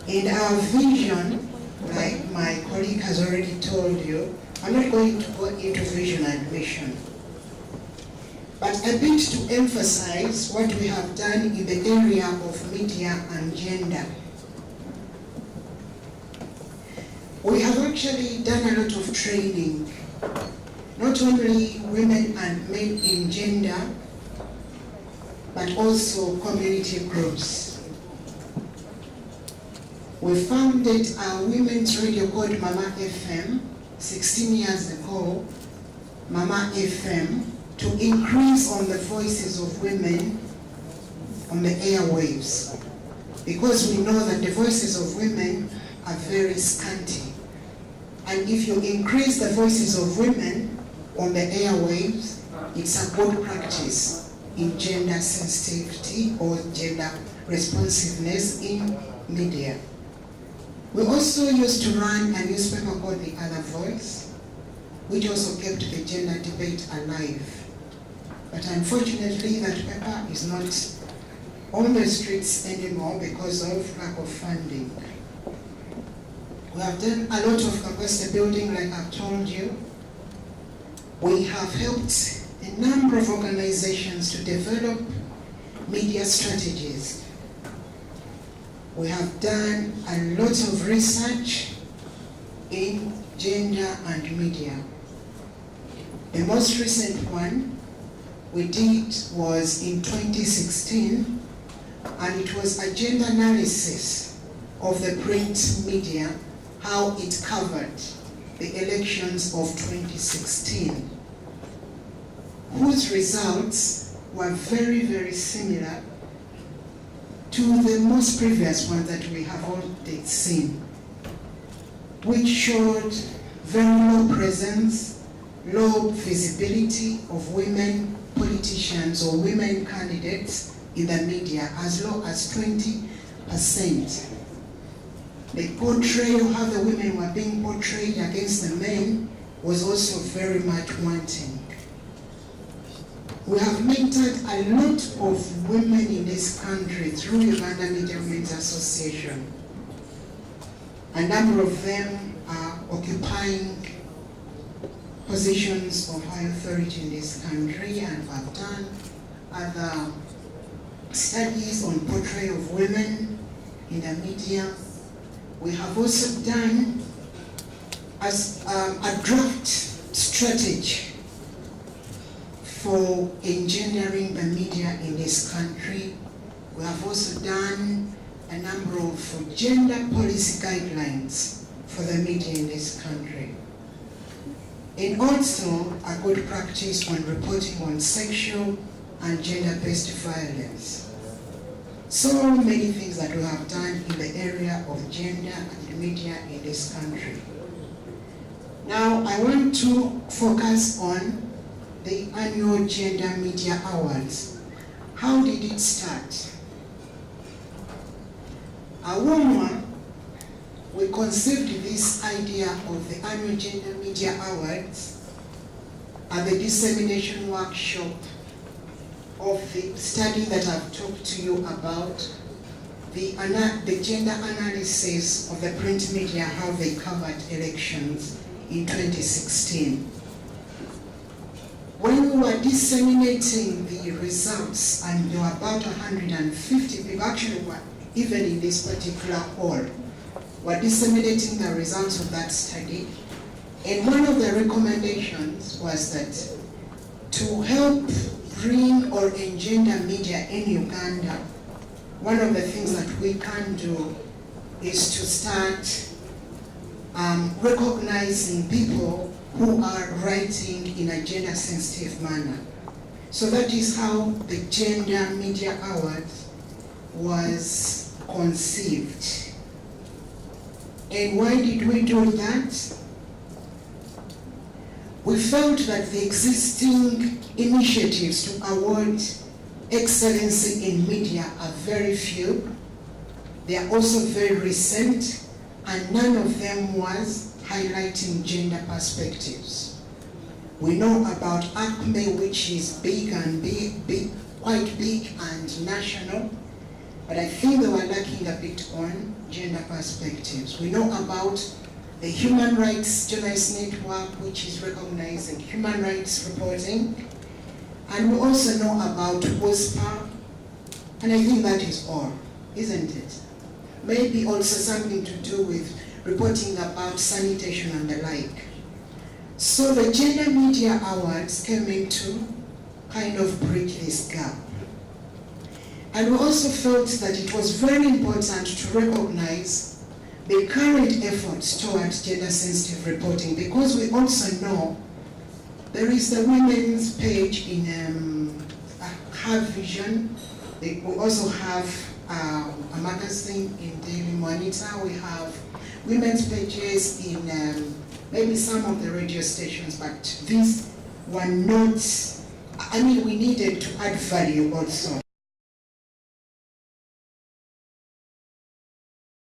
In our vision, like my colleague has already told you, I'm not going to go into vision and mission, but a bit to emphasize what we have done in the area of media and gender. We have actually done a lot of training, not only women and men in gender, but also community groups. We founded a women's radio called Mama FM 16 years ago, Mama FM, to increase on the voices of women on the airwaves, because we know that the voices of women are very scanty. And if you increase the voices of women on the airwaves, it's a good practice in gender sensitivity or gender responsiveness in media. We also used to run a newspaper called The Other Voice, which also kept the gender debate alive. But unfortunately, that paper is not on the streets anymore because of lack of funding. We have done a lot of capacity building, like I've told you. We have helped a number of organizations to develop media strategies. We have done a lot of research in gender and media. The most recent one we did was in 2016, and it was a gender analysis of the print media, how it covered the elections of 2016, whose results were very, very similar to the most previous one that we have already seen, which showed very low presence, low visibility of women politicians or women candidates in the media, as low as 20%. The portrayal, how the women were being portrayed against the men, was also very much wanting. We have mentored a lot of women in this country through Uganda Media Women's Association. A number of them are occupying positions of high authority in this country, and have done other studies on portrayal of women in the media. We have also done as a draft strategy for engendering the media in this country. We have also done a number of gender policy guidelines for the media in this country. And also a good practice on reporting on sexual and gender-based violence. So many things that we have done in the area of gender and media in this country. Now I want to focus on the annual Gender Media Awards. How did it start? UMWA, we conceived this idea of the annual Gender Media Awards at the dissemination workshop of the study that I've talked to you about, the gender analysis of the print media, how they covered elections in 2016. When we were disseminating the results, and there were about 150 people, actually were even in this particular hall, were disseminating the results of that study. And one of the recommendations was that to help bring or engender media in Uganda, one of the things that we can do is to start recognizing people who are writing in a gender-sensitive manner. So that is how the Gender Media Award was conceived. And why did we do that? We felt that the existing initiatives to award excellency in media are very few. They are also very recent, and none of them was highlighting gender perspectives. We know about ACME, which is big and quite big and national, but I think they were lacking a bit on gender perspectives. We know about the Human Rights Journalists Network, which is recognizing human rights reporting, and we also know about WOSPA, and I think that is all, isn't it? Maybe also something to do with reporting about sanitation and the like. So the Gender Media Awards came in to kind of bridge this gap. And we also felt that it was very important to recognize the current efforts towards gender-sensitive reporting, because we also know there is the women's page in Have Vision. We also have a magazine in Daily Monitor. We have women's pages in maybe some of the radio stations, but these were not, I mean, we needed to add value also.